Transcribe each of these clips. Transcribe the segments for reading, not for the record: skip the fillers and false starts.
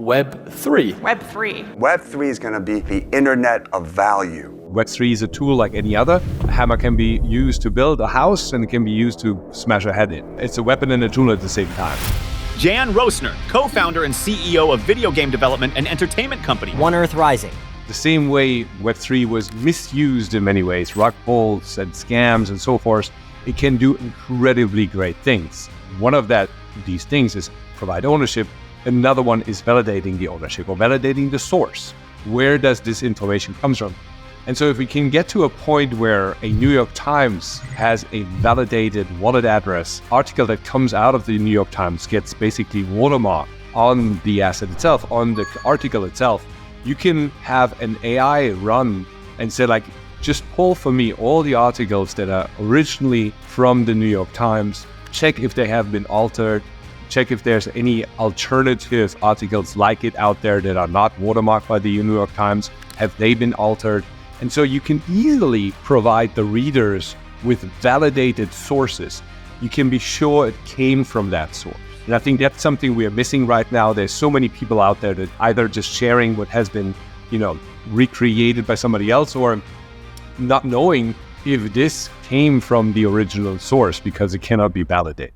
Web3. Web3. Web3 is going to be the internet of value. Web3 is a tool like any other. A hammer can be used to build a house and it can be used to smash a head in. It's a weapon and a tool at the same time. Jan Roessner, co-founder and CEO of video game development and entertainment company One Earth Rising. The same way Web3 was misused in many ways, rug pulls and scams and so forth, it can do incredibly great things. One of these things is provide ownership. Another one is validating the ownership or validating the source. Where does this information come from? And so if we can get to a point where a New York Times has a validated wallet address, article that comes out of the New York Times gets basically watermarked on the asset itself, on the article itself, you can have an AI run and say like, just pull for me all the articles that are originally from the New York Times, check if they have been altered, check if there's any alternative articles like it out there that are not watermarked by the New York Times, have they been altered? And so you can easily provide the readers with validated sources. You can be sure it came from that source. And I think that's something we are missing right now. There's so many people out there that either just sharing what has been, recreated by somebody else or not knowing if this came from the original source because it cannot be validated.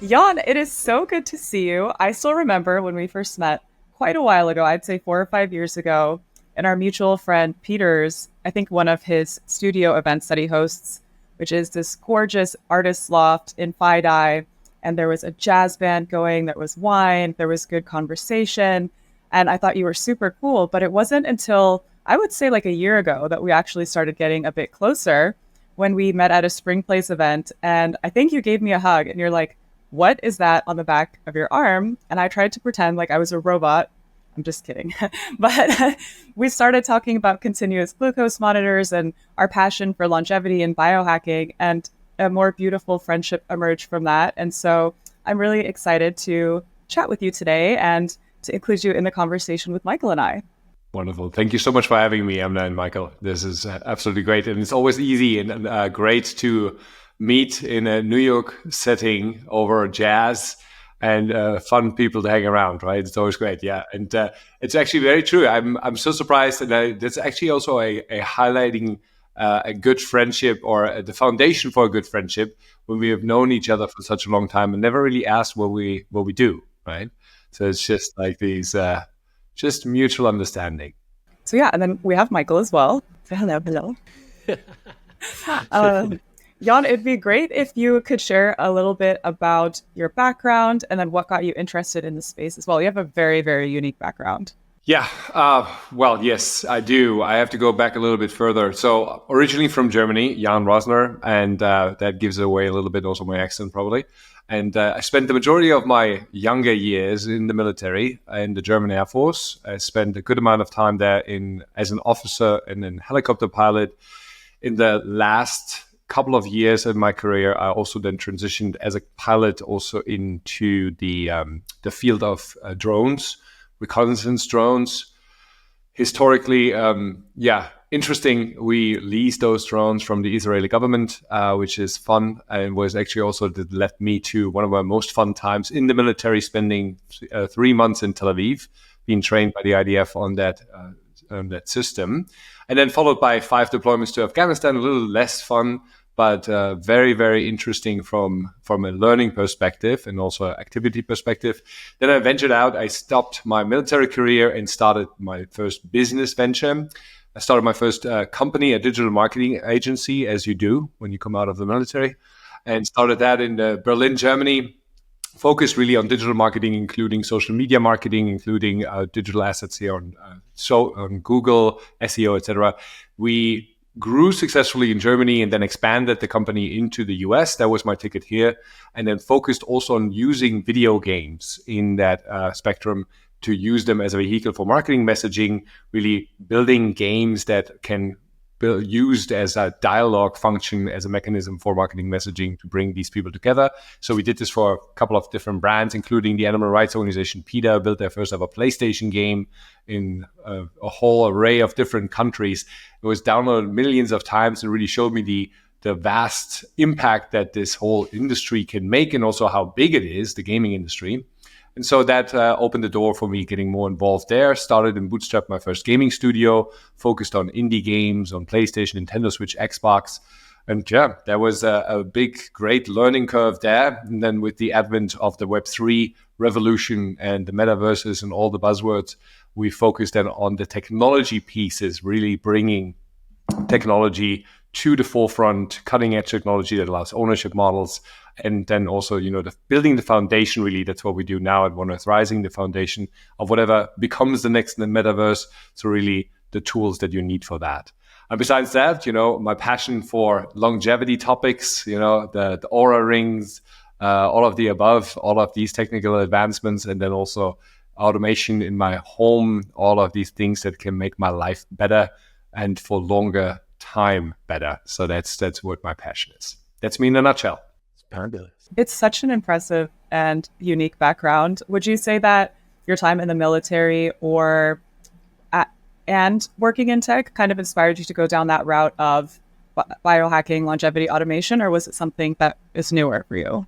Jan, it is so good to see you. I still remember when we first met quite a while ago, I'd say 4 or 5 years ago, and our mutual friend Peter's, I think one of his studio events that he hosts, which is this gorgeous artist loft in FiDi. And there was a jazz band going, there was wine, there was good conversation. And I thought you were super cool, but it wasn't until I would say like a year ago that we actually started getting a bit closer when we met at a Spring Place event. And I think you gave me a hug and you're like, what is that on the back of your arm? And I tried to pretend like I was a robot. I'm just kidding. But we started talking about continuous glucose monitors and our passion for longevity and biohacking, and a more beautiful friendship emerged from that. And so I'm really excited to chat with you today and to include you in the conversation with Michael and I. Wonderful. Thank you so much for having me, Amna and Michael. This is absolutely great. And it's always easy and great to meet in a New York setting over jazz and fun people to hang around, right? It's always great, yeah. And it's actually very true. I'm so surprised, and that's actually also a highlighting a good friendship or the foundation for a good friendship when we have known each other for such a long time and never really asked what we do, right? So it's just like these just mutual understanding. So yeah, and then we have Michael as well. So hello. Jan, it'd be great if you could share a little bit about your background and then what got you interested in the space as well. You have a very, very unique background. Yeah, well, yes, I do. I have to go back a little bit further. So originally from Germany, Jan Roessner, and that gives away a little bit also my accent probably. And I spent the majority of my younger years in the military, in the German Air Force. I spent a good amount of time there as an officer and a helicopter pilot. In the last couple of years in my career, I also then transitioned as a pilot also into the field of drones, reconnaissance drones. Historically, interesting. We leased those drones from the Israeli government, which is fun, and was actually also that led me to one of my most fun times in the military, spending 3 months in Tel Aviv, being trained by the IDF on that system, and then followed by 5 deployments to Afghanistan. A little less fun, but very, very interesting from a learning perspective and also activity perspective. Then I ventured out. I stopped my military career and started my first business venture. I started my first company, a digital marketing agency, as you do when you come out of the military, and started that in Berlin, Germany. Focused really on digital marketing, including social media marketing, including digital assets here on Google, SEO, etc. We grew successfully in Germany and then expanded the company into the US. That was my ticket here. And then focused also on using video games in that spectrum to use them as a vehicle for marketing messaging, really building games that can be used as a dialogue function, as a mechanism for marketing messaging to bring these people together. So we did this for a couple of different brands, including the animal rights organization PETA, built their first ever PlayStation game in a whole array of different countries. It was downloaded millions of times and really showed me the vast impact that this whole industry can make, and also how big it is, the gaming industry. And so that opened the door for me getting more involved there. Started and bootstrapped my first gaming studio, focused on indie games on PlayStation, Nintendo Switch, Xbox. And yeah, there was a big, great learning curve there. And then with the advent of the Web3 revolution and the metaverses and all the buzzwords, we focused then on the technology pieces, really bringing technology to the forefront, cutting edge technology that allows ownership models. And then also, building the foundation, really, that's what we do now at One Earth Rising, the foundation of whatever becomes the next in the metaverse. So really the tools that you need for that. And besides that, my passion for longevity topics, the Oura rings, all of the above, all of these technical advancements, and then also automation in my home, all of these things that can make my life better and for longer time better. So that's what my passion is. That's me in a nutshell. It's fabulous. It's such an impressive and unique background. Would you say that your time in the military and working in tech kind of inspired you to go down that route of biohacking, longevity, automation, or was it something that is newer for you?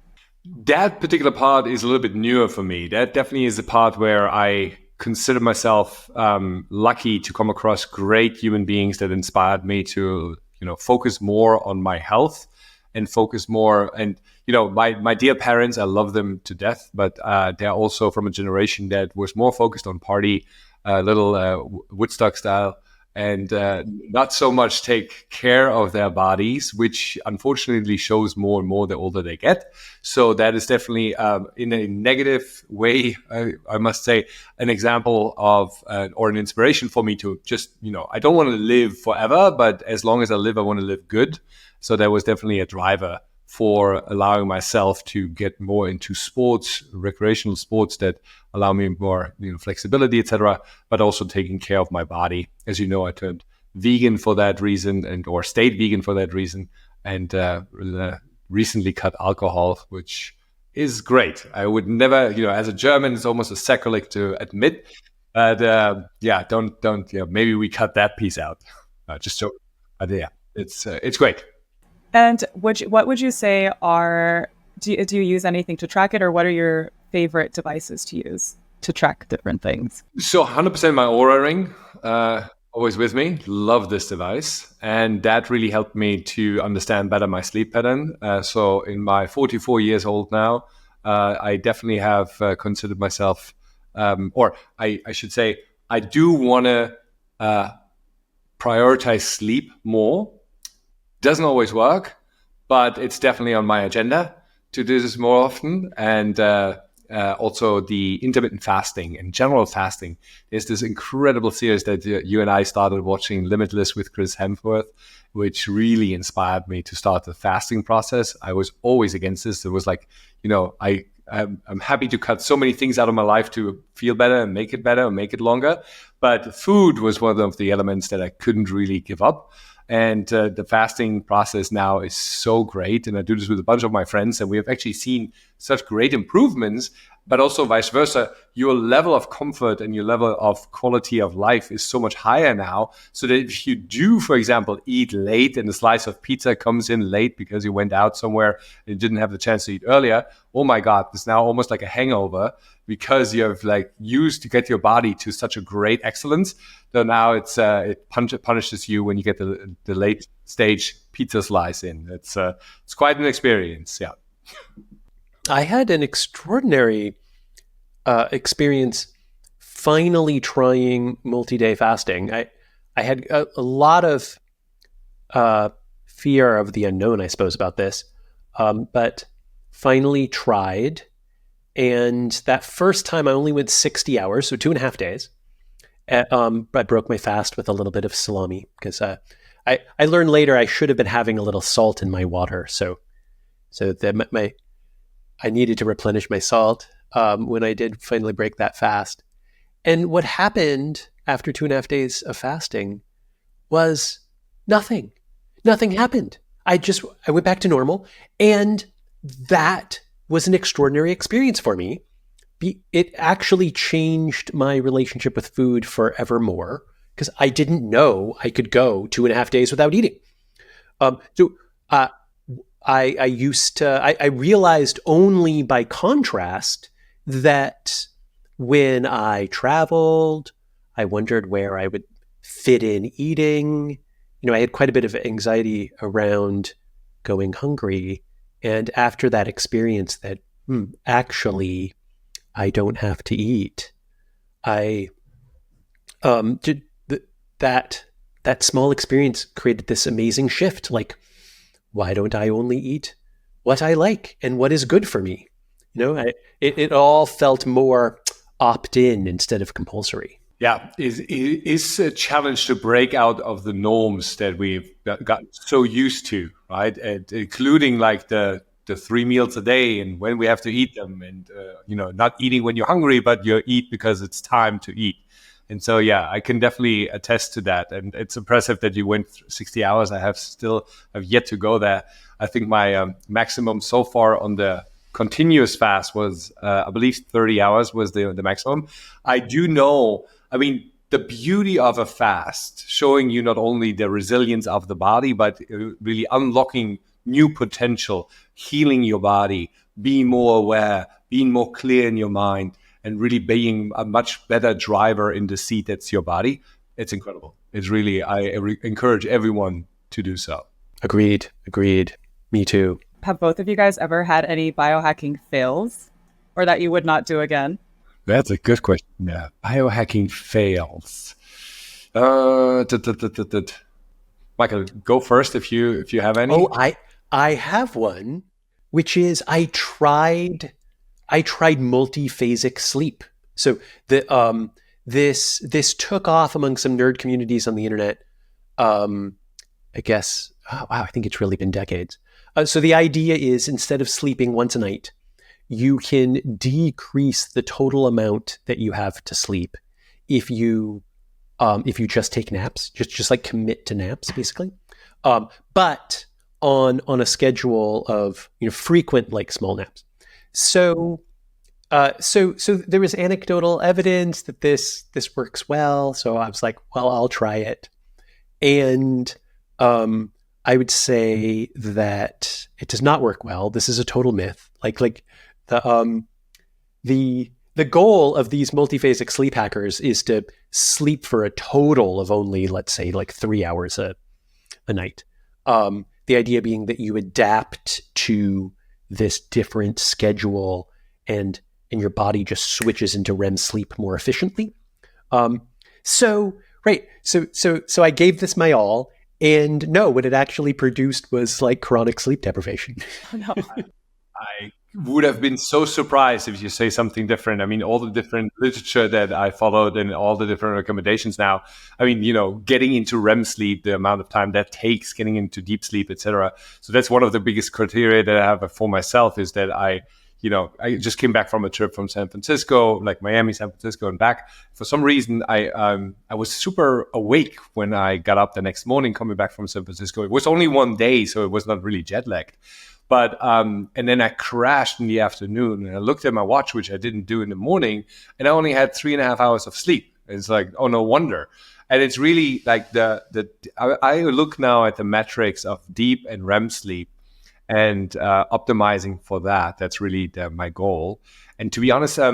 That particular part is a little bit newer for me. That definitely is the part where I consider myself lucky to come across great human beings that inspired me to, focus more on my health and focus more. And, my dear parents, I love them to death, but they're also from a generation that was more focused on party, Woodstock style, and not so much take care of their bodies, which unfortunately shows more and more the older they get. So that is definitely, in a negative way, I must say, an example of or an inspiration for me to just, I don't want to live forever, but as long as I live, I want to live good. So that was definitely a driver for allowing myself to get more into sports, recreational sports that allow me more flexibility, etc., but also taking care of my body. As you know, I turned vegan for that reason or stayed vegan for that reason, and recently cut alcohol, which is great. I would never, as a German, it's almost a sacrilege to admit. But don't. Maybe we cut that piece out. Just so, it's great. And what would you say do you use anything to track it, or what are your favorite devices to use to track different things? So 100% my Oura ring, always with me. Love this device. And that really helped me to understand better my sleep pattern. So in my 44 years old now, I definitely have considered myself, or I should say, I do want to prioritize sleep more. Doesn't always work, but it's definitely on my agenda to do this more often. And also the intermittent fasting and general fasting. There's this incredible series that you and I started watching, Limitless with Chris Hemsworth, which really inspired me to start the fasting process. I was always against this. It was like, I'm happy to cut so many things out of my life to feel better and make it longer. But food was one of the elements that I couldn't really give up. And the fasting process now is so great. And I do this with a bunch of my friends. And we have actually seen such great improvements, but also vice versa. Your level of comfort and your level of quality of life is so much higher now. So that if you do, for example, eat late and a slice of pizza comes in late because you went out somewhere and you didn't have the chance to eat earlier, oh my God, it's now almost like a hangover because you have used to get your body to such a great excellence. So now it punishes you when you get the late stage pizza slice in. It's quite an experience. Yeah. I had an extraordinary experience finally trying multi-day fasting. I had a lot of fear of the unknown, I suppose, about this, but finally tried. And that first time I only went 60 hours, so 2.5 days. I broke my fast with a little bit of salami because I learned later I should have been having a little salt in my water. So that I needed to replenish my salt when I did finally break that fast. And what happened after 2.5 days of fasting was nothing. Nothing happened. I went back to normal. And that was an extraordinary experience for me. It actually changed my relationship with food forevermore because I didn't know I could go 2.5 days without eating. So Uh, I used to, I realized only by contrast that when I traveled, I wondered where I would fit in eating. I had quite a bit of anxiety around going hungry. And after that experience that actually I don't have to eat, I did that that small experience created this amazing shift. Like, why don't I only eat what I like and what is good for me? It all felt more opt in instead of compulsory. Yeah, is a challenge to break out of the norms that we've got so used to, right? And including like the 3 meals a day and when we have to eat them, and not eating when you're hungry, but you eat because it's time to eat. And so, yeah, I can definitely attest to that. And it's impressive that you went 60 hours. I have yet to go there. I think my maximum so far on the continuous fast was, I believe, 30 hours was the maximum. I do know. I mean, the beauty of a fast, showing you not only the resilience of the body, but really unlocking new potential, healing your body, being more aware, being more clear in your mind, and really being a much better driver in the seat that's your body. It's incredible. It's really, encourage everyone to do so. Agreed. Me too. Have both of you guys ever had any biohacking fails or that you would not do again? That's a good question. Yeah. Biohacking fails. Michael, go first if you have any. Oh, I have one, which is I tried multiphasic sleep. So this took off among some nerd communities on the internet. I guess, wow, I think it's really been decades. So the idea is, instead of sleeping once a night, you can decrease the total amount that you have to sleep if you just take naps, just like commit to naps, basically. But on a schedule of frequent, like, small naps. So there was anecdotal evidence that this works well. So I was like, well, I'll try it. And I would say that it does not work well. This is a total myth. Like the goal of these multiphasic sleep hackers is to sleep for a total of only, let's say, like 3 hours a night. The idea being that you adapt to this different schedule and your body just switches into REM sleep more efficiently. So I gave this my all, and no, what it actually produced was like chronic sleep deprivation. Oh, no. I would have been so surprised if you say something different. I mean, all the different literature that I followed and all the different recommendations now, I mean, getting into REM sleep, the amount of time that takes, getting into deep sleep, etc. So that's one of the biggest criteria that I have for myself, is that I just came back from a trip from San Francisco, like Miami, San Francisco, and back. For some reason, I was super awake when I got up the next morning coming back from San Francisco. It was only one day, so it was not really jet lagged. But and then I crashed in the afternoon, and I looked at my watch, which I didn't do in the morning, and I only had 3.5 hours of sleep. It's like, oh, no wonder. And it's really like I look now at the metrics of deep and REM sleep, and optimizing for that. That's really my goal. And to be honest, I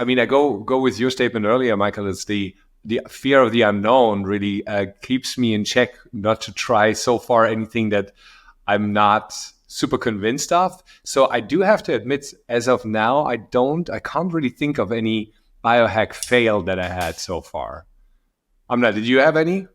mean, I go with your statement earlier, Michael. Is the fear of the unknown really keeps me in check, not to try so far anything that I'm not super convinced of. So I do have to admit, as of now, I can't really think of any biohack fail that I had so far. Amna, did you have any?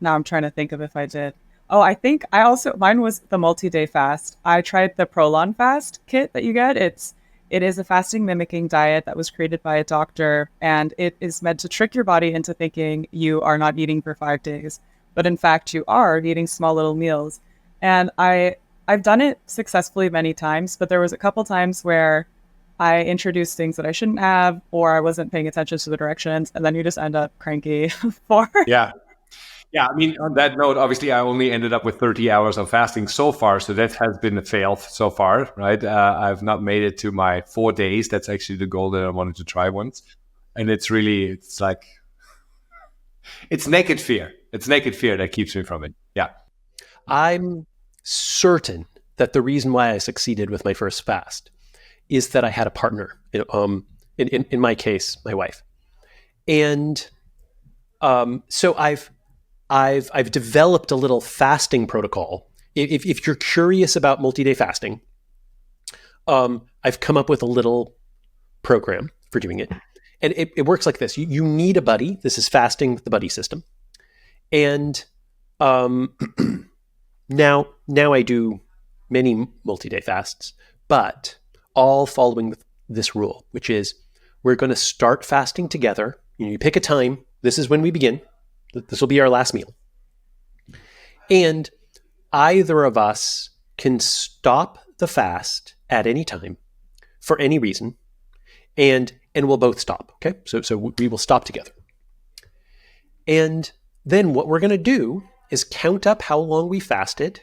Now I'm trying to think of if I did. Oh, I think mine was the multi-day fast. I tried the Prolon fast kit that you get. It is a fasting mimicking diet that was created by a doctor, and it is meant to trick your body into thinking you are not eating for 5 days, but in fact you are eating small little meals. And I've done it successfully many times, but there was a couple times where I introduced things that I shouldn't have, or I wasn't paying attention to the directions, and then you just end up cranky for. Yeah, I mean, on that note, obviously, I only ended up with 30 hours of fasting so far, so that has been a fail so far, right? I've not made it to my 4 days. That's actually the goal that I wanted to try once, and it's like it's naked fear. It's naked fear that keeps me from it. Yeah, I'm certain that the reason why I succeeded with my first fast is that I had a partner. In my case, my wife, and so I've developed a little fasting protocol. If you're curious about multi-day fasting, I've come up with a little program for doing it. And it works like this. You need a buddy. This is fasting with the buddy system. And now I do many multi-day fasts, but all following this rule, which is we're going to start fasting together. You pick a time. This is when we begin. This will be our last meal. And either of us can stop the fast at any time for any reason, and we'll both stop. Okay, so we will stop together. And then what we're going to do is count up how long we fasted,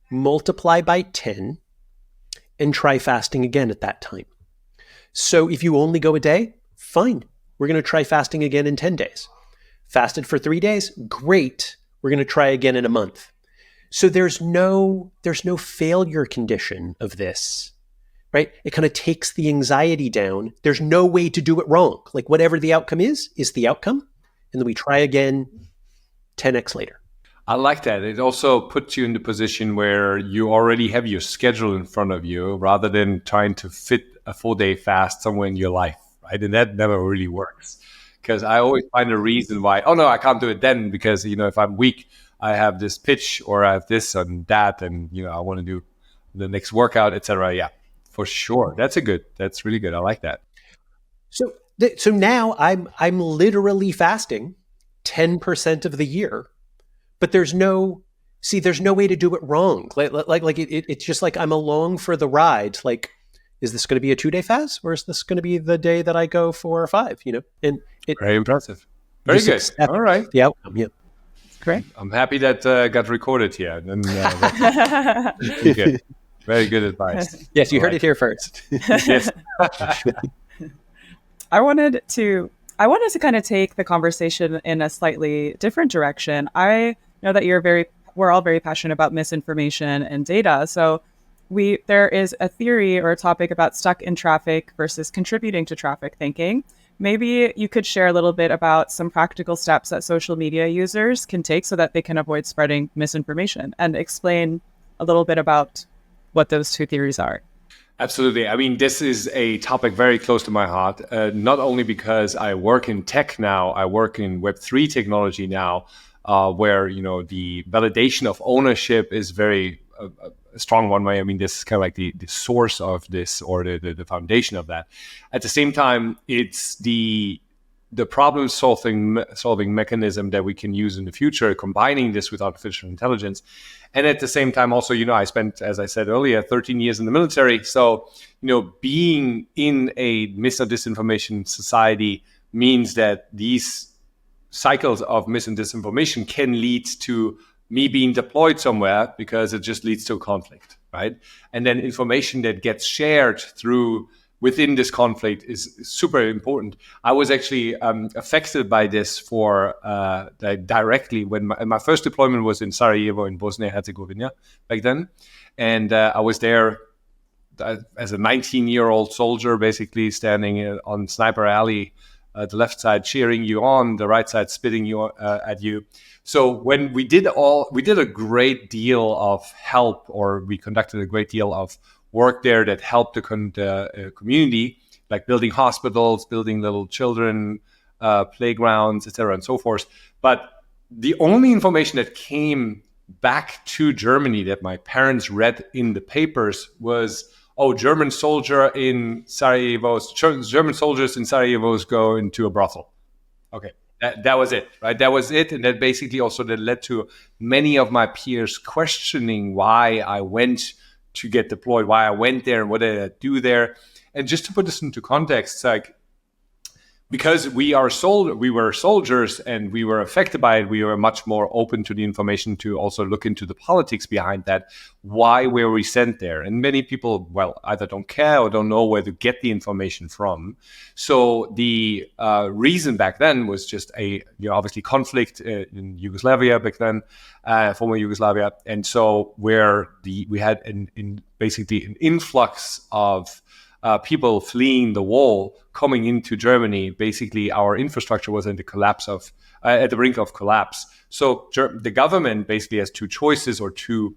multiply by 10, and try fasting again at that time. So if you only go a day, fine. We're going to try fasting again in 10 days. Fasted for 3 days, great. We're going to try again in a month. So there's no failure condition of this, right? It kind of takes the anxiety down. There's no way to do it wrong. Like whatever the outcome is the outcome. And then we try again 10x later. I like that. It also puts you in the position where you already have your schedule in front of you rather than trying to fit a full day fast somewhere in your life, right? And that never really works. Because I always find a reason why, oh no, I can't do it then because, if I'm weak, I have this pitch or I have this and that and, I want to do the next workout, etc. Yeah, for sure. That's really good. I like that. So now I'm literally fasting 10% of the year, but there's no way to do it wrong. It's just like I'm along for the ride. Like, is this going to be a 2-day fast or is this going to be the day that I go 4 or 5? And very impressive. Very good. All right. The outcome. Yeah. Great. I'm happy that got recorded here. And very good. Very good advice. Yes, you heard it here first. Yes. I wanted to kind of take the conversation in a slightly different direction. I know that we're all very passionate about misinformation and data. So there is a theory or a topic about stuck in traffic versus contributing to traffic thinking. Maybe you could share a little bit about some practical steps that social media users can take so that they can avoid spreading misinformation and explain a little bit about what those two theories are. Absolutely. I mean, this is a topic very close to my heart, not only because I work in tech now, I work in Web3 technology now, where, the validation of ownership is very a strong one way. I mean, this is kind of like the source of this or the foundation of that. At the same time, it's the problem solving mechanism that we can use in the future, combining this with artificial intelligence. And at the same time, also, I spent, as I said earlier, 13 years in the military. So, being in a mis and disinformation society means that these cycles of mis and disinformation can lead to me being deployed somewhere because it just leads to a conflict, right? And then information that gets shared within this conflict is super important. I was actually affected by this directly when my first deployment was in Sarajevo in Bosnia and Herzegovina back then. And I was there as a 19-year-old soldier, basically standing on Sniper Alley, the left side cheering you on, the right side spitting at you. So when we did a great deal of help, or we conducted a great deal of work there that helped the community, like building hospitals, building little children playgrounds, etc., and so forth. But the only information that came back to Germany that my parents read in the papers was, German soldiers in Sarajevo go into a brothel. Okay. That was it, right? That was it. And that basically also that led to many of my peers questioning why I went to get deployed, why I went there and what did I do there. And just to put this into context, like because we were soldiers and we were affected by it, we were much more open to the information to also look into the politics behind that. Why were we sent there? And many people, well, either don't care or don't know where to get the information from. So the reason back then was just obviously conflict in Yugoslavia back then, former Yugoslavia. And so we had basically an influx of people fleeing the wall coming into Germany. Basically, our infrastructure was at the brink of collapse. So the government basically has two choices or two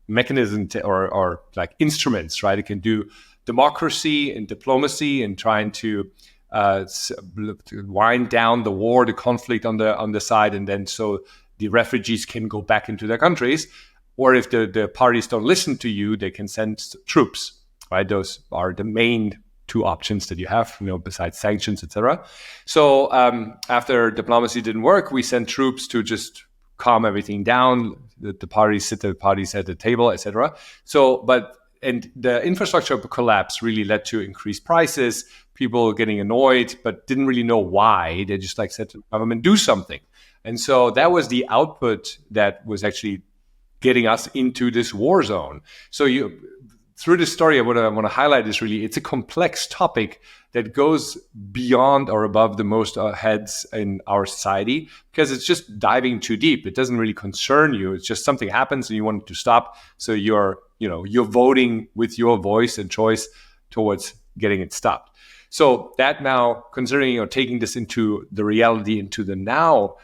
mechanisms or like instruments, right? It can do democracy and diplomacy and trying to wind down the war, the conflict on the side, and then so the refugees can go back into their countries. Or if the parties don't listen to you, they can send troops. Right, those are the main two options that you have, besides sanctions, etc. So after diplomacy didn't work, we sent troops to just calm everything down. The parties at the table, etc. And the infrastructure collapse really led to increased prices, people getting annoyed, but didn't really know why. They just said to the government, do something. And so that was the output that was actually getting us into this war zone. So through this story, what I want to highlight is really, it's a complex topic that goes beyond or above the most heads in our society, because it's just diving too deep. It doesn't really concern you. It's just something happens and you want it to stop. So you're voting with your voice and choice towards getting it stopped. So that now, considering, taking this into the reality, into the now,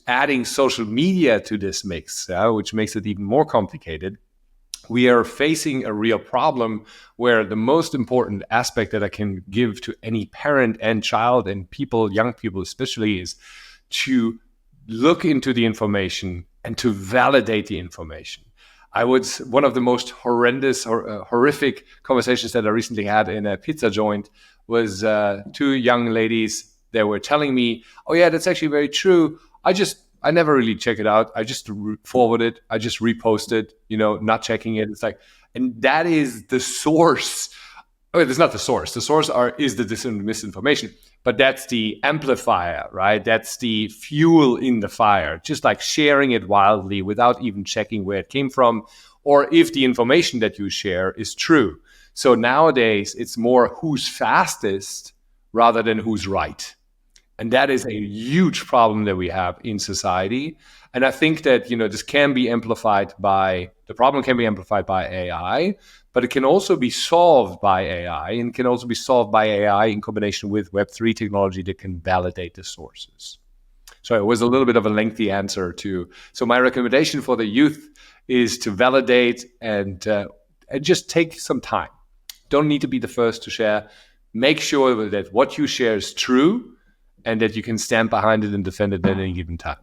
adding social media to this mix, which makes it even more complicated, we are facing a real problem where the most important aspect that I can give to any parent and child and people, young people especially, is to look into the information and to validate the information. One of the most horrific conversations that I recently had in a pizza joint was two young ladies that were telling me, oh yeah, that's actually very true. I never really check it out. I just forward it. I just repost it, not checking it. It's and that is the source. Oh, it's not the source. The source is the misinformation, but that's the amplifier, right? That's the fuel in the fire, just like sharing it wildly without even checking where it came from or if the information that you share is true. So nowadays it's more who's fastest rather than who's right. And that is a huge problem that we have in society. And I think that, this can be amplified by AI, but it can also be solved by AI, and can also be solved by AI in combination with Web3 technology that can validate the sources. So it was a little bit of a lengthy answer so my recommendation for the youth is to validate and just take some time. Don't need to be the first to share. Make sure that what you share is true, and that you can stand behind it and defend it at any given time.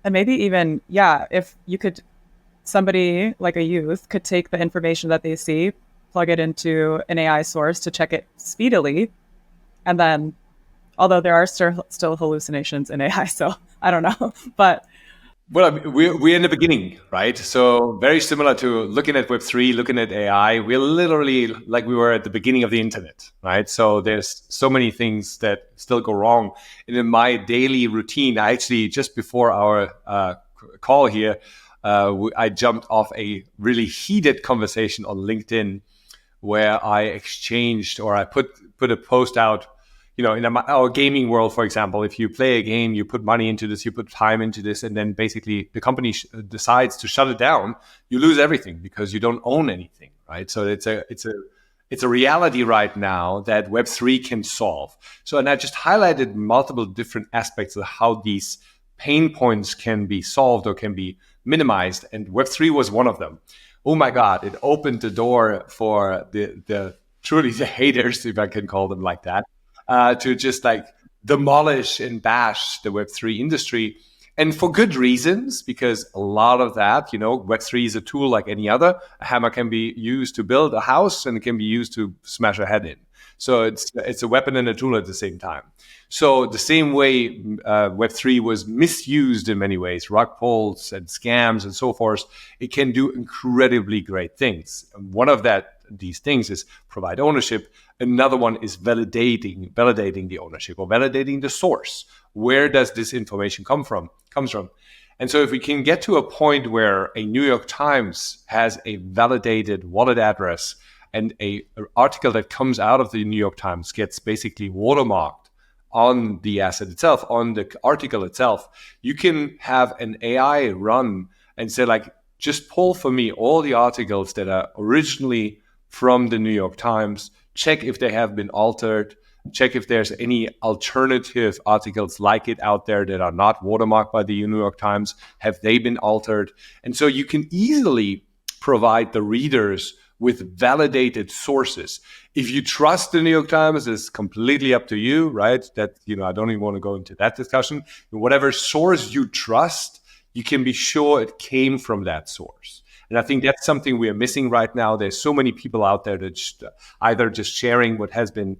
And maybe even, if you could, somebody like a youth could take the information that they see, plug it into an AI source to check it speedily. And then, although there are still hallucinations in AI, so I don't know, but well, we're in the beginning, right? So very similar to looking at Web3, looking at AI, we're literally like we were at the beginning of the internet, right? So there's so many things that still go wrong. And in my daily routine, I actually, just before our call here, I jumped off a really heated conversation on LinkedIn where I exchanged, or I put a post out, in our gaming world, for example. If you play a game, you put money into this, you put time into this, and then basically the company decides to shut it down, you lose everything because you don't own anything, right? So it's a reality right now that Web3 can solve. So, and I just highlighted multiple different aspects of how these pain points can be solved or can be minimized, and Web3 was one of them. Oh my God, it opened the door for the truly the haters, if I can call them like that, to just demolish and bash the Web3 industry. And for good reasons, because a lot of that, Web3 is a tool like any other. A hammer can be used to build a house, and it can be used to smash a head in. So it's a weapon and a tool at the same time. So the same way Web3 was misused in many ways, rug pulls and scams and so forth, it can do incredibly great things. And one of these things is provide ownership Another one is validating the ownership or validating the source. Where does this information comes from? And so if we can get to a point where a New York Times has a validated wallet address and an article that comes out of the New York Times gets basically watermarked on the asset itself, on the article itself, you can have an AI run and say, like, just pull for me all the articles that are originally from the New York Times, check if they have been altered, check if there's any alternative articles like it out there that are not watermarked by the New York Times. Have they been altered? And so you can easily provide the readers with validated sources. If you trust the New York Times, it's completely up to you, right? That, I don't even want to go into that discussion. Whatever source you trust, you can be sure it came from that source. And I think that's something we are missing right now. There's so many people out there that either just sharing what has been,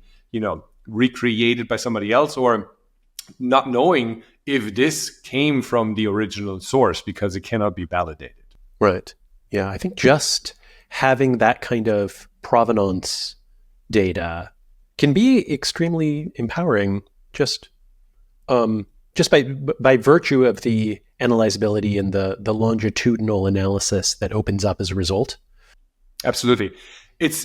recreated by somebody else, or not knowing if this came from the original source because it cannot be validated. Right. Yeah, I think just having that kind of provenance data can be extremely empowering just by virtue of the analyzability and the longitudinal analysis that opens up as a result. Absolutely. It's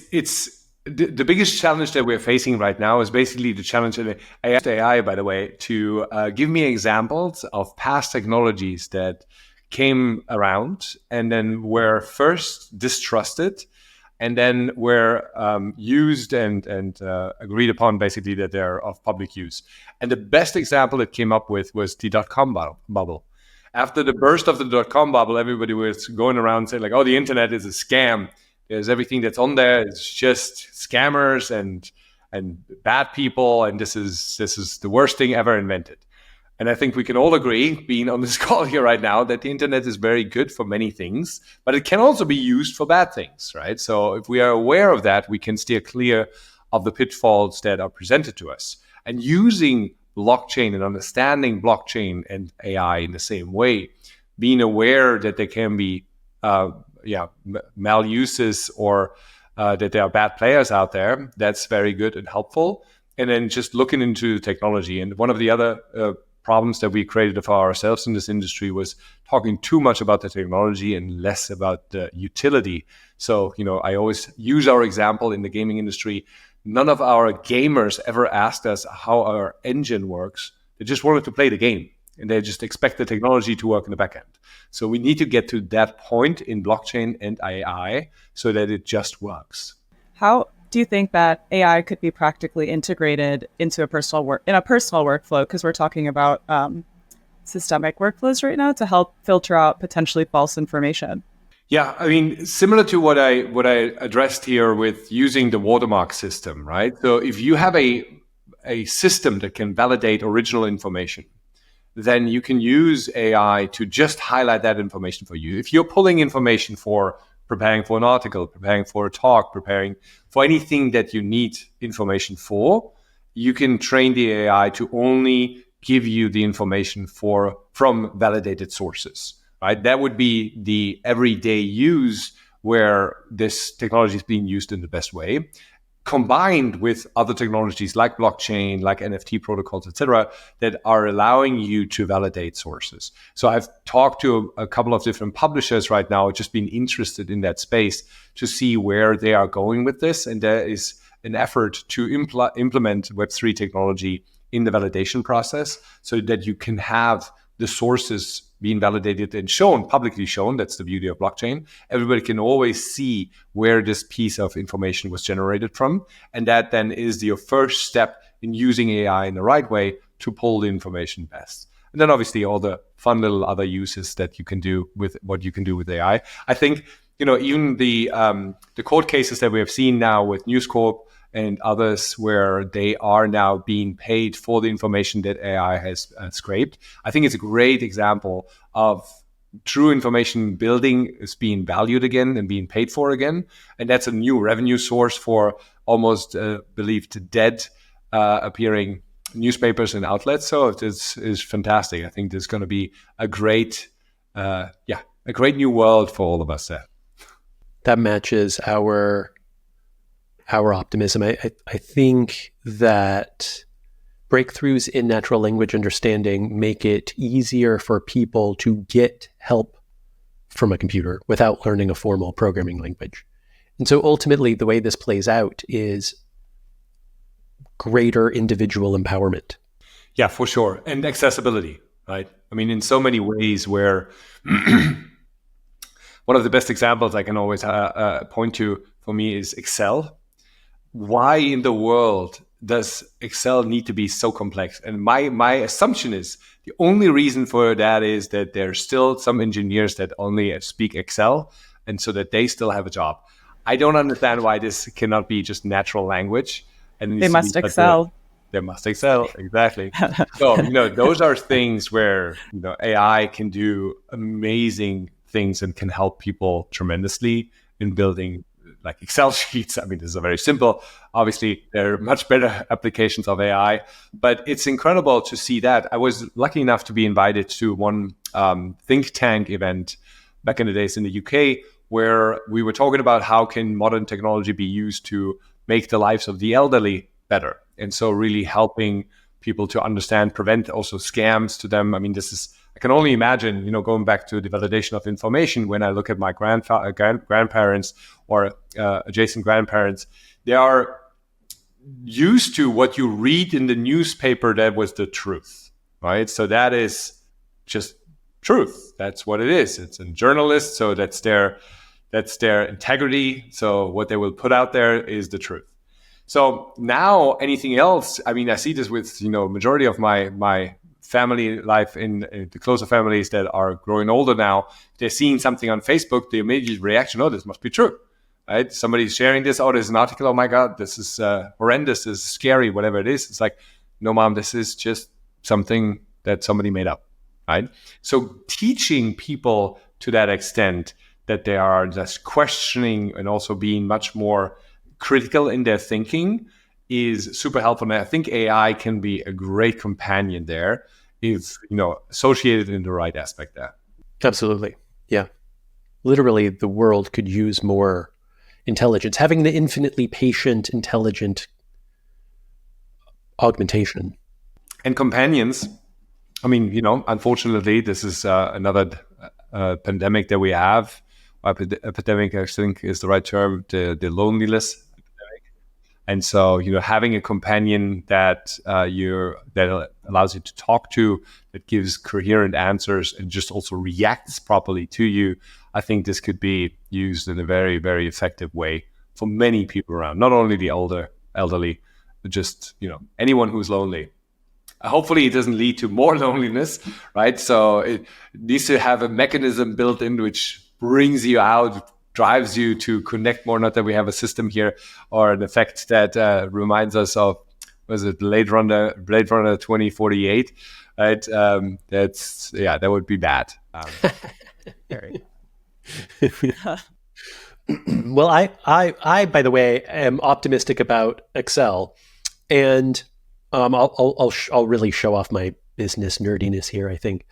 the biggest challenge that we're facing right now is basically the challenge of I asked AI, by the way, to give me examples of past technologies that came around and then were first distrusted and then were used and agreed upon, basically, that they're of public use. And the best example it came up with was the dot-com bubble. After the burst of the dot-com bubble, everybody was going around saying, like, oh, the internet is a scam. There's everything that's on there. It's just scammers and bad people, and this is the worst thing ever invented. And I think we can all agree, being on this call here right now, that the internet is very good for many things, but it can also be used for bad things, right? So if we are aware of that, we can steer clear of the pitfalls that are presented to us. And using blockchain and understanding blockchain and AI in the same way, being aware that there can be maluses or that there are bad players out there, that's very good and helpful. And then just looking into technology. And one of the other problems that we created for ourselves in this industry was talking too much about the technology and less about the utility. So, I always use our example in the gaming industry. None of our gamers ever asked us how our engine works. They just wanted to play the game, and they just expect the technology to work in the back end. So we need to get to that point in blockchain and AI so that it just works. How do you think that AI could be practically integrated into a personal workflow? Because we're talking about systemic workflows right now to help filter out potentially false information. Yeah, I mean, similar to what I addressed here with using the watermark system, right? So if you have a system that can validate original information, then you can use AI to just highlight that information for you. If you're pulling information for preparing for an article, preparing for a talk, preparing for anything that you need information for, you can train the AI to only give you the information from validated sources, right? That would be the everyday use where this technology is being used in the best way, combined with other technologies like blockchain, like NFT protocols, etc., that are allowing you to validate sources. So I've talked to a couple of different publishers right now, just been interested in that space to see where they are going with this. And there is an effort to implement Web3 technology in the validation process so that you can have the sources being validated and publicly shown. That's the beauty of blockchain. Everybody can always see where this piece of information was generated from. And that then is your first step in using AI in the right way to pull the information best. And then obviously all the fun little other uses that you can do with what you can do with AI. I think, even the court cases that we have seen now with News Corp and others where they are now being paid for the information that AI has scraped. I think it's a great example of true information building is being valued again and being paid for again. And that's a new revenue source for almost believed dead appearing newspapers and outlets. So this is fantastic. I think there's going to be a great new world for all of us there. That matches our our optimism. I think that breakthroughs in natural language understanding make it easier for people to get help from a computer without learning a formal programming language. And so ultimately, the way this plays out is greater individual empowerment. Yeah, for sure. And accessibility, right? I mean, in so many ways where one of the best examples I can always point to for me is Excel. Why in the world does Excel need to be so complex? And my assumption is the only reason for that is that there's still some engineers that only speak Excel, and so that they still have a job. I don't understand why this cannot be just natural language. And They must excel. They must excel, exactly. So, those are things where, AI can do amazing things and can help people tremendously in building like Excel sheets. I mean, this is a very simple. Obviously, there are much better applications of AI, but it's incredible to see that. I was lucky enough to be invited to one think tank event back in the days in the UK, where we were talking about how can modern technology be used to make the lives of the elderly better. And so really helping people to understand, prevent also scams to them. I mean, I can only imagine, going back to the validation of information, when I look at my grandparents or adjacent grandparents, they are used to what you read in the newspaper that was the truth, right? So that is just truth. That's what it is. It's a journalist, so that's their integrity. So what they will put out there is the truth. So now anything else, I mean, I see this with, majority of my family life in the closer families that are growing older now. They're seeing something on Facebook, the immediate reaction, oh, this must be true, right? Somebody's sharing this, oh, there's an article, oh my God, this is horrendous, this is scary, whatever it is. It's like, no, mom, this is just something that somebody made up, right? So teaching people to that extent that they are just questioning and also being much more critical in their thinking is super helpful. And I think AI can be a great companion there if, associated in the right aspect there. Absolutely. Yeah. Literally, the world could use more intelligence. Having the infinitely patient, intelligent augmentation. And companions. I mean, unfortunately, this is another pandemic that we have. Epidemic, I think, is the right term, the loneliness epidemic. And so, having a companion that that allows you to talk to, that gives coherent answers and just also reacts properly to you, I think this could be used in a very, very effective way for many people around, not only the elderly, but just, anyone who's lonely. Hopefully it doesn't lead to more loneliness, right? So it needs to have a mechanism built in which brings you out, drives you to connect more. Not that we have a system here or an effect that reminds us of, was it Blade Runner 2048, right? That would be bad. Well, I, by the way, am optimistic about Excel, and I'll really show off my business nerdiness here, I think.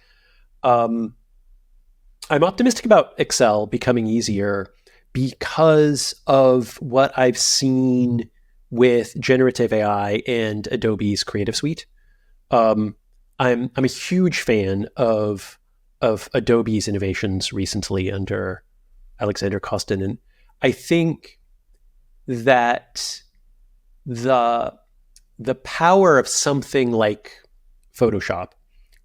I'm optimistic about Excel becoming easier because of what I've seen with generative AI and Adobe's Creative Suite. I'm a huge fan of Adobe's innovations recently under Alexander Kostin, and I think that the power of something like Photoshop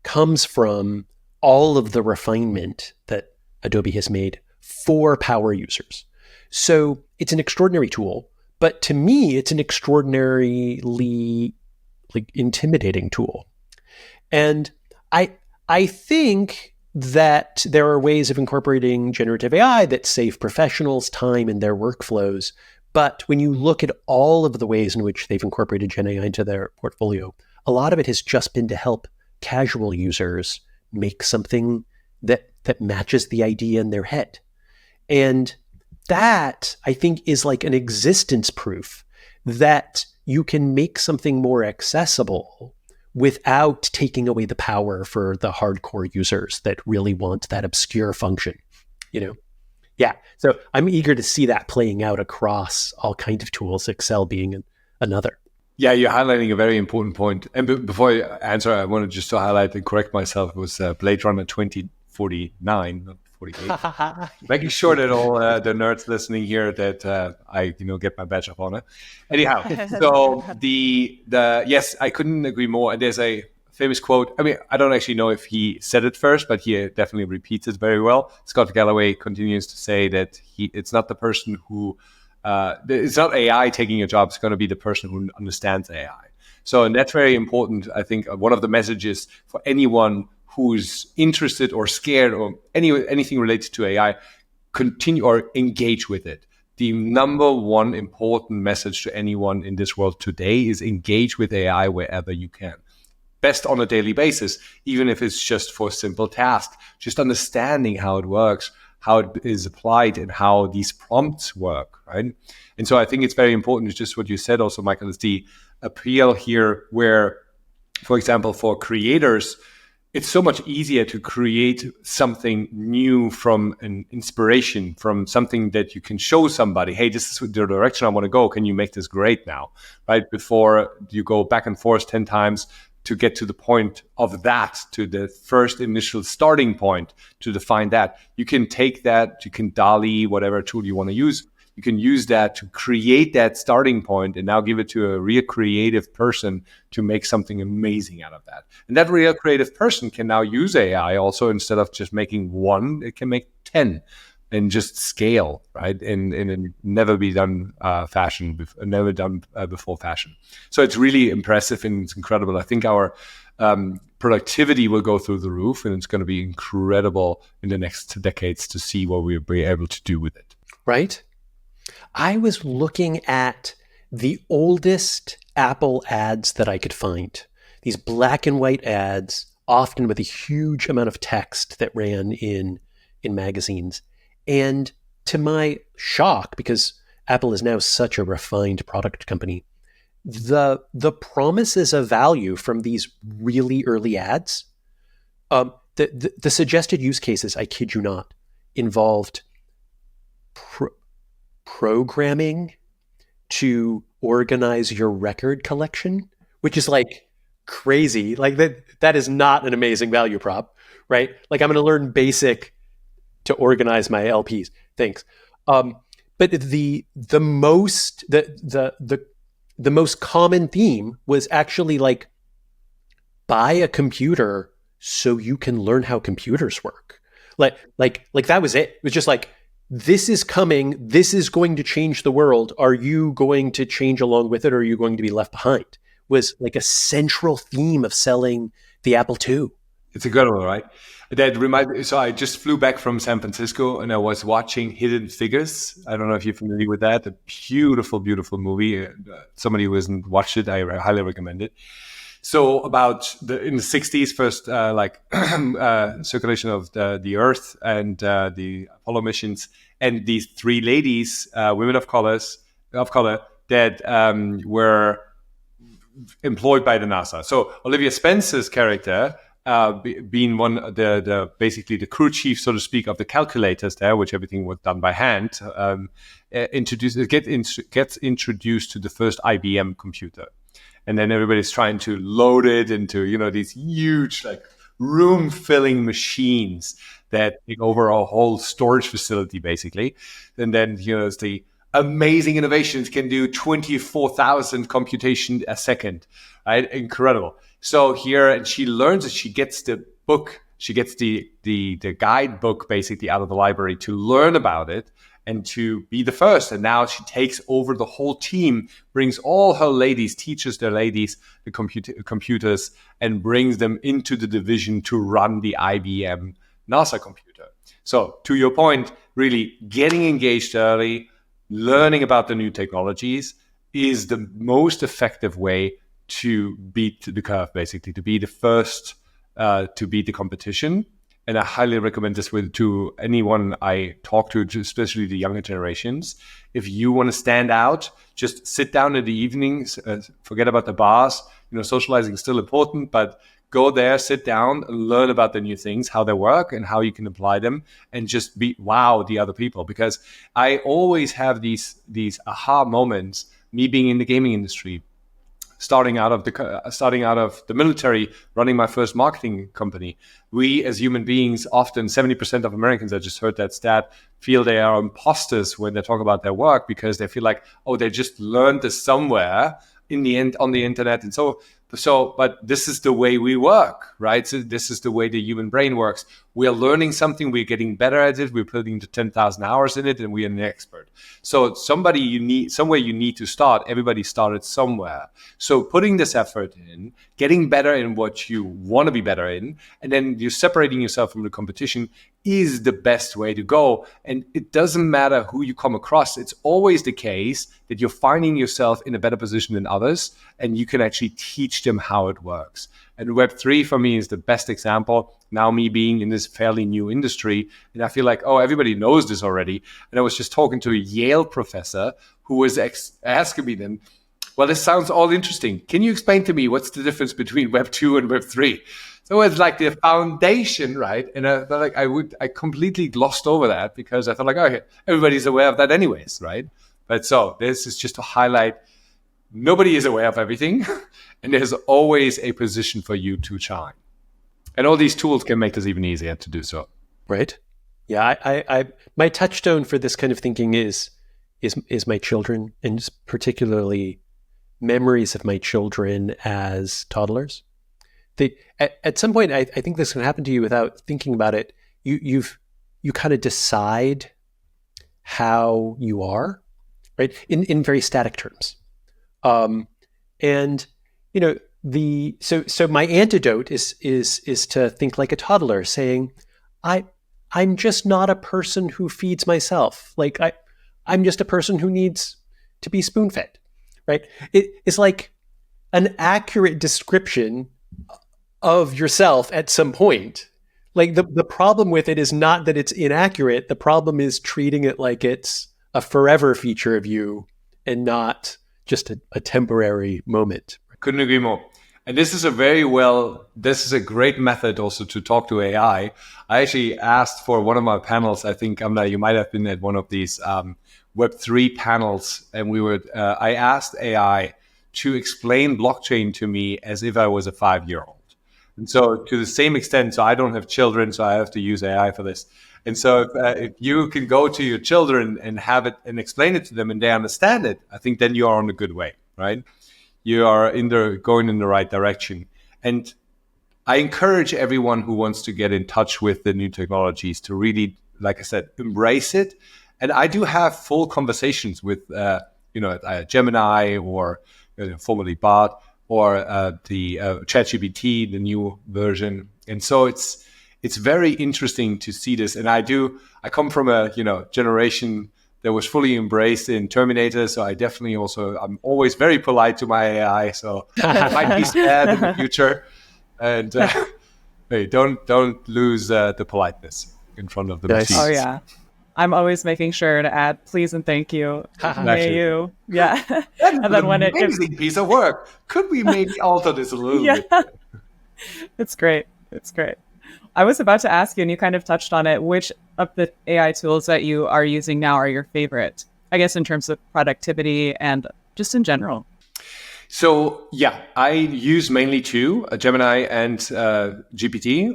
comes from all of the refinement that Adobe has made for power users. So it's an extraordinary tool, but to me, it's an extraordinarily intimidating tool. And I think that there are ways of incorporating generative AI that save professionals time in their workflows. But when you look at all of the ways in which they've incorporated Gen AI into their portfolio, a lot of it has just been to help casual users make something that matches the idea in their head. And that, I think, is like an existence proof that you can make something more accessible without taking away the power for the hardcore users that really want that obscure function, Yeah. So I'm eager to see that playing out across all kinds of tools, Excel being another. Yeah, you're highlighting a very important point. And before I answer, I wanted just to highlight and correct myself. It was Blade Runner 2049, not 48. Making sure that all the nerds listening here that I get my badge up on it. Anyhow, so the yes, I couldn't agree more. And there's a famous quote. I mean, I don't actually know if he said it first, but he definitely repeats it very well. Scott Galloway continues to say that it's not the person who it's not AI taking your job. It's going to be the person who understands AI. So, and that's very important. I think one of the messages for anyone who's interested or scared or anything related to AI, continue or engage with it. The number one important message to anyone in this world today is engage with AI wherever you can. Best on a daily basis, even if it's just for simple tasks, just understanding how it works, how it is applied, and how these prompts work, right? And so I think it's very important. It's just what you said also, Michael, is the appeal here where, for example, for creators, it's so much easier to create something new from an inspiration, from something that you can show somebody, hey, this is the direction I want to go. Can you make this great now, right? Before you go back and forth 10 times to get to the point of that, to the first initial starting point, to define that. You can take that, you can DALL, whatever tool you want to use, you can use that to create that starting point and now give it to a real creative person to make something amazing out of that. And that real creative person can now use AI also. Instead of just making one, it can make 10 and just scale, right? And never be done never done before fashion. So it's really impressive and it's incredible. I think our productivity will go through the roof, and it's going to be incredible in the next decades to see what we'll be able to do with it. Right? I was looking at the oldest Apple ads that I could find. These black and white ads, often with a huge amount of text that ran in magazines. And to my shock, because Apple is now such a refined product company, the promises of value from these really early ads, the suggested use cases, I kid you not, involved programming to organize your record collection, which is like crazy. Like that is not an amazing value prop, right? Like I'm going to learn BASIC to organize my LPs. Thanks. But the most common theme was actually like, buy a computer so you can learn how computers work. Like that was it. It was just like, this is coming. This is going to change the world. Are you going to change along with it, or are you going to be left behind? Was like a central theme of selling the Apple II. It's a good one, right? That reminds me. So I just flew back from San Francisco and I was watching Hidden Figures. I don't know if you're familiar with that. A beautiful, beautiful movie. Somebody who hasn't watched it, I highly recommend it. So about in the 60s, first circulation of the Earth and the Apollo missions, and these three ladies, women of color, that were employed by the NASA. So Olivia Spence's character, being the basically the crew chief, so to speak, of the calculators there, which everything was done by hand, gets introduced to the first IBM computer. And then everybody's trying to load it into, these huge, like, room-filling machines that take over a whole storage facility, basically. And then, it's the amazing innovations can do 24,000 computation a second, right? Incredible. So here, and she learns that she gets the book, she gets the guidebook, basically, out of the library to learn about it and to be the first. And now she takes over the whole team, brings all her ladies, teaches their ladies the computers, and brings them into the division to run the IBM NASA computer. So to your point, really getting engaged early, learning about the new technologies is the most effective way to beat the curve, basically, to be the first to beat the competition. And I highly recommend this to anyone I talk to, especially the younger generations. If you want to stand out, just sit down in the evenings, forget about the bars. Socializing is still important, but go there, sit down, learn about the new things, how they work and how you can apply them, and just wow the other people. Because I always have these aha moments, me being in the gaming industry, starting out of the military, running my first marketing company. We as human beings, often 70% of Americans, I just heard that stat, feel they are imposters when they talk about their work, because they feel like, oh, they just learned this somewhere in the end on the internet. And but this is the way we work, right? So this is the way the human brain works. We are learning something, we're getting better at it, we're putting the 10,000 hours in it, and we are an expert. So somewhere you need to start. Everybody started somewhere. So putting this effort in, getting better in what you want to be better in, and then you're separating yourself from the competition is the best way to go. And it doesn't matter who you come across. It's always the case that you're finding yourself in a better position than others, and you can actually teach them how it works. And Web3 for me is the best example. Now, me being in this fairly new industry, and I feel like, oh, everybody knows this already. And I was just talking to a Yale professor who was asking me then, well, this sounds all interesting. Can you explain to me what's the difference between Web 2 and Web 3? So it's like the foundation, right? And I felt like I completely glossed over that because I thought like, okay, everybody's aware of that anyways, right? But so this is just to highlight, nobody is aware of everything, and there's always a position for you to shine. And all these tools can make this even easier to do so. Right. Yeah. I my touchstone for this kind of thinking is my children, and particularly memories of my children as toddlers. At some point, I think this can happen to you without thinking about it. You kind of decide how you are, right? In very static terms. And you know, so my antidote is to think like a toddler, saying, I'm just not a person who feeds myself. Like I'm just a person who needs to be spoon fed, right? It's like an accurate description of yourself at some point. Like the problem with it is not that it's inaccurate. The problem is treating it like it's a forever feature of you and not just a temporary moment. Couldn't agree more. And this is a great method also to talk to AI. I actually asked for one of my panels, I think, Amna, you might have been at one of these Web3 panels, and I asked AI to explain blockchain to me as if I was a 5-year-old. And so to the same extent, so I don't have children, so I have to use AI for this. And so if you can go to your children and have it and explain it to them and they understand it, I think then you are on a good way, right? You are going in the right direction. And I encourage everyone who wants to get in touch with the new technologies to really, like I said, embrace it. And I do have full conversations with, Gemini or formerly Bard or the ChatGPT, the new version. And so it's very interesting to see this. And I come from a generation that was fully embraced in Terminator. So I definitely I'm always very polite to my AI. So I might be sad in the future. And hey, don't lose the politeness in front of the machines. Oh yeah, I'm always making sure to add please and thank you. May you, yeah. And then when amazing piece of work. Could we maybe alter this a little bit? It's great. It's great. I was about to ask you, and you kind of touched on it, which of the AI tools that you are using now are your favorite, I guess, in terms of productivity and just in general? So, yeah, I use mainly two, Gemini and ChatGPT,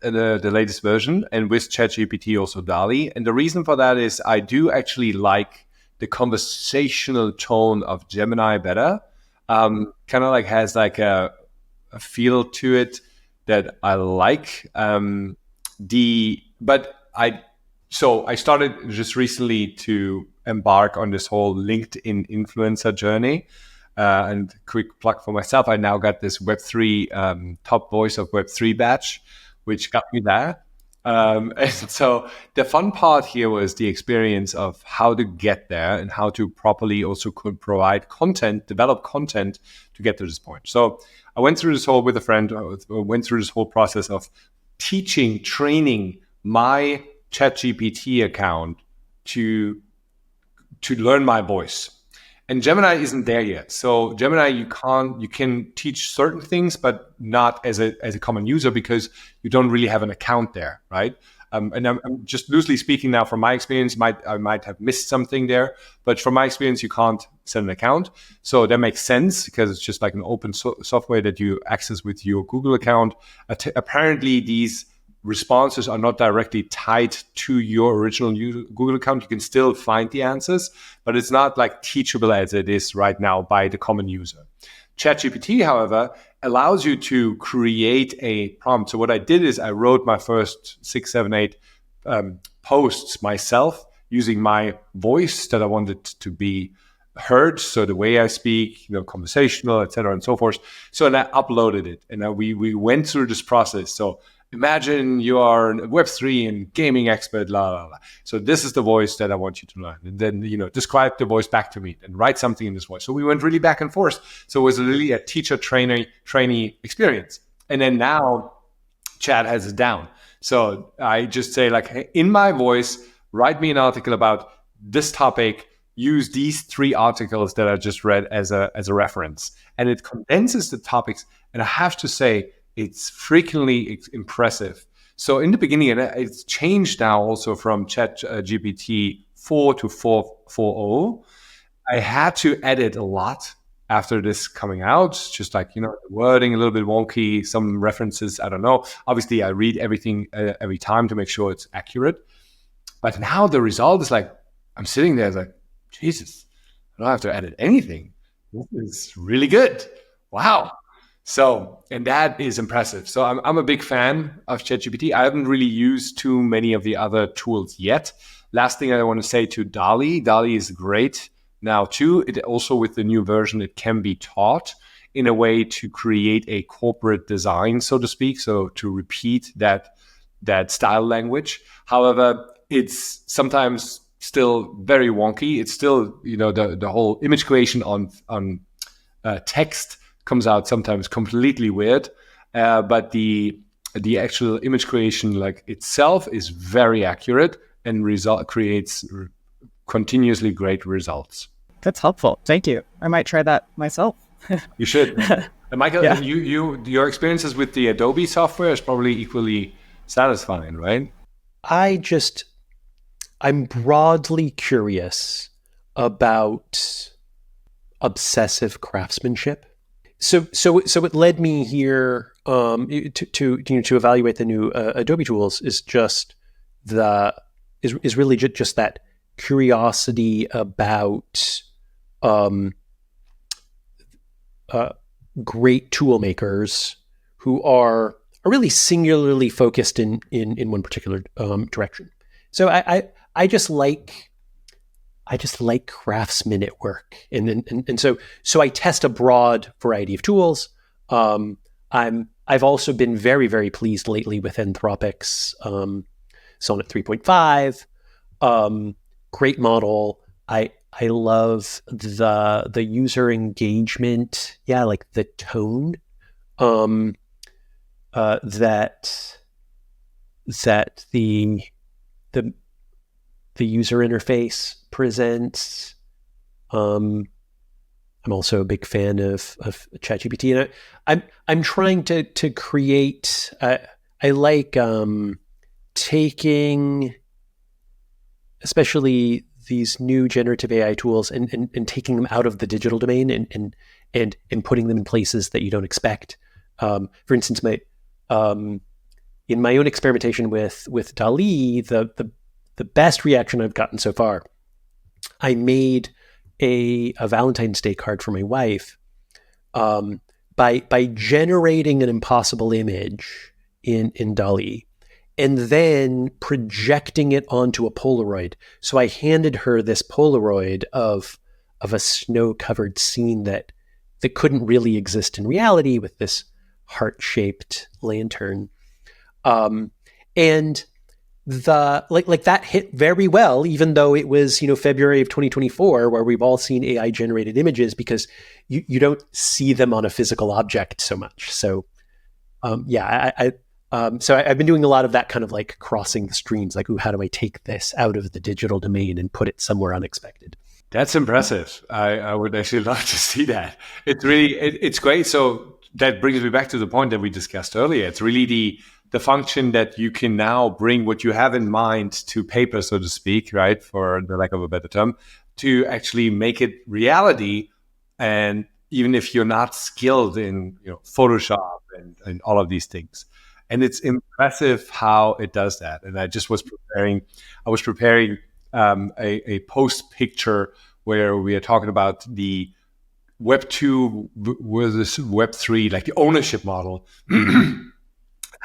the latest version, and with ChatGPT also DALL. And the reason for that is I do actually like the conversational tone of Gemini better. Kind of like has like a feel to it that I like. I started just recently to embark on this whole LinkedIn influencer journey. And quick plug for myself, I now got this Web3 top voice of Web3 badge, which got me there. And so the fun part here was the experience of how to get there and how to properly also could provide content, develop content to get to this point. So I went through this whole with a friend, went through this whole process of training my ChatGPT account to learn my voice. And Gemini isn't there yet. So Gemini, you can teach certain things, but not as a common user because you don't really have an account there, right? And I'm just loosely speaking now from my experience. I might have missed something there, but from my experience, you can't set an account. So that makes sense because it's just like an open software that you access with your Google account. Apparently, these responses are not directly tied to your original Google account. You can still find the answers, but it's not like teachable as it is right now by the common user. ChatGPT, however, allows you to create a prompt. So what I did is I wrote my first 6, 7, 8 posts myself using my voice that I wanted to be heard. So the way I speak, conversational, etc., and so forth. So and I uploaded it, and we went through this process. So imagine you are a Web3 and gaming expert, la, la, la. So this is the voice that I want you to learn. And then, describe the voice back to me and write something in this voice. So we went really back and forth. So it was really a teacher-trainee experience. And then now Chat has it down. So I just say like, hey, in my voice, write me an article about this topic, use these 3 articles that I just read as a reference. And it condenses the topics. And I have to say, it's frequently impressive. So in the beginning, it's changed now also from ChatGPT 4 to 4.0. I had to edit a lot after this coming out, just like, the wording a little bit wonky, some references, I don't know. Obviously, I read everything every time to make sure it's accurate. But now the result is like, I'm sitting there like, Jesus, I don't have to edit anything. This is really good. Wow. So, and that is impressive. So I'm a big fan of ChatGPT. I haven't really used too many of the other tools yet. Last thing I want to say to DALL-E. DALL-E is great now too. It also, with the new version, it can be taught in a way to create a corporate design, so to speak. So to repeat that style language. However, it's sometimes still very wonky. It's still, the whole image creation on text comes out sometimes completely weird, but the actual image creation like itself is very accurate and creates continuously great results. That's helpful. Thank you. I might try that myself. You should. And Michael, Yeah. your experiences with the Adobe software is probably equally satisfying, right? I'm broadly curious about obsessive craftsmanship. So it led me here to evaluate the new Adobe tools is really just that curiosity about great tool makers who are really singularly focused in one particular direction. So I just like craftsmen at work, and so I test a broad variety of tools. I've also been very, very pleased lately with Anthropic's Sonnet 3.5. Great model. I love the user engagement. Yeah, like the tone that the user interface presents. I'm also a big fan of ChatGPT, and I'm trying to create. I like taking, especially these new generative AI tools, and taking them out of the digital domain and putting them in places that you don't expect. For instance, in my own experimentation with DALL-E, the best reaction I've gotten so far, I made a Valentine's Day card for my wife by generating an impossible image in DALL-E and then projecting it onto a Polaroid. So I handed her this Polaroid of a snow-covered scene that couldn't really exist in reality with this heart-shaped lantern. And that hit very well, even though it was, February of 2024, where we've all seen AI generated images, because you don't see them on a physical object so much. So, so I've been doing a lot of that kind of like crossing the streams, like, ooh, how do I take this out of the digital domain and put it somewhere unexpected? That's impressive. I would actually love to see that. It's really, it's great. So that brings me back to the point that we discussed earlier. It's really the function that you can now bring what you have in mind to paper, so to speak, right? For the lack of a better term, to actually make it reality. And even if you're not skilled in, Photoshop and all of these things. And it's impressive how it does that. And I was preparing a post picture where we are talking about the Web 2 versus Web 3, like the ownership model.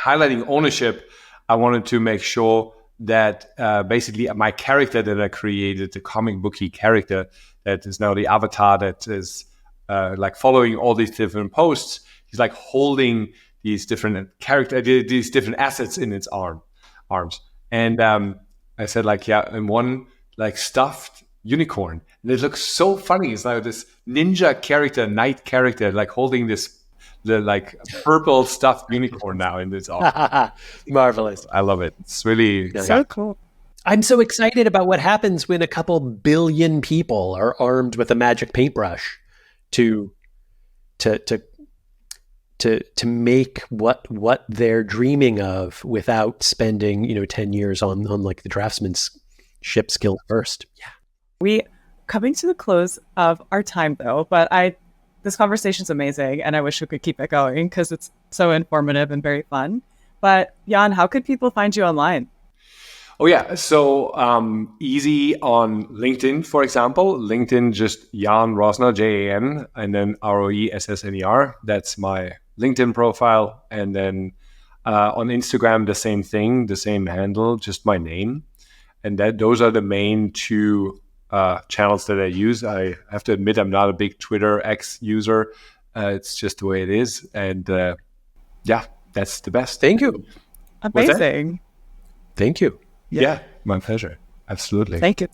Highlighting ownership, I wanted to make sure that basically my character that I created, the comic booky character that is now the avatar that is like following all these different posts, he's like holding these different these different assets in its arms. And I said like, yeah, and one like stuffed unicorn. And it looks so funny. It's like this ninja character, knight character, like holding the like purple stuffed unicorn now in this arm. Marvelous. I love it. It's really So cool. I'm so excited about what happens when a couple billion people are armed with a magic paintbrush to make what they're dreaming of without spending 10 years on like the draftsmanship skill first. Yeah. We coming to the close of our time though, but this conversation is amazing and I wish we could keep it going because it's so informative and very fun. But Jan, how could people find you online? Oh yeah, so easy on LinkedIn, for example. LinkedIn, just Jan Roessner, Jan, and then Roessner. That's my LinkedIn profile. And then on Instagram, the same thing, the same handle, just my name. And those are the main two channels that I use. I have to admit, I'm not a big Twitter X user. It's just the way it is. And yeah, that's the best. Thank you. Amazing. Thank you. Yeah, my pleasure. Absolutely. Thank you.